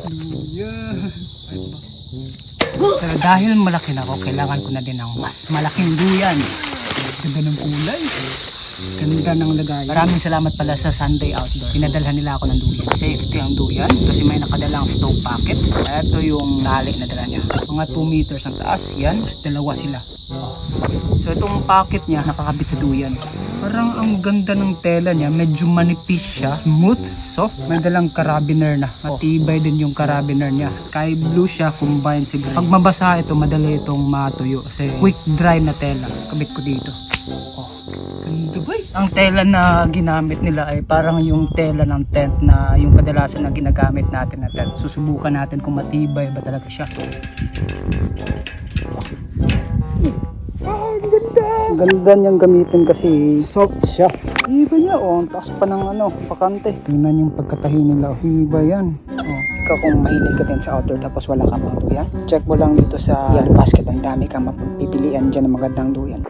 Duyan. Pero dahil malaki na ako, kailangan ko na din ng mas malaking duyan. Ganda ng kulay. Ganda ng lagay. Maraming salamat pala sa Sunday Outdoor. Pinadalhan nila ako ng duyan. Safety ang duyan kasi may nakadalang stove packet. Ito yung nali na dala niya. Mga 2 meters ang taas. Yan. Tapos dalawa sila. So itong packet niya nakakabit sa duyan. Parang ang ganda ng tela niya. Medyo manipis siya. Smooth, soft. May dalang carabiner na. Matibay din yung carabiner niya. Sky blue siya combined siguro. Pag mabasa ito, madali itong matuyo. Kasi quick dry na tela. Kabit ko dito. Ganda ba? Ang tela na ginamit nila ay parang yung tela ng tent na yung kadalasan na ginagamit natin na tent. Susubukan natin kung matibay ba talaga siya. Ang ganda! Ang ganda niyang gamitin kasi soft siya. Iba niya ang taas pa ng pakante. Tingnan yung pagkatahi nila. Iba yan. Ikaw kung mahilig ka din sa outdoor tapos wala ka pang duyan, check mo lang dito sa yan basket. Ang dami kang mapipilian dyan ng magandang duyan.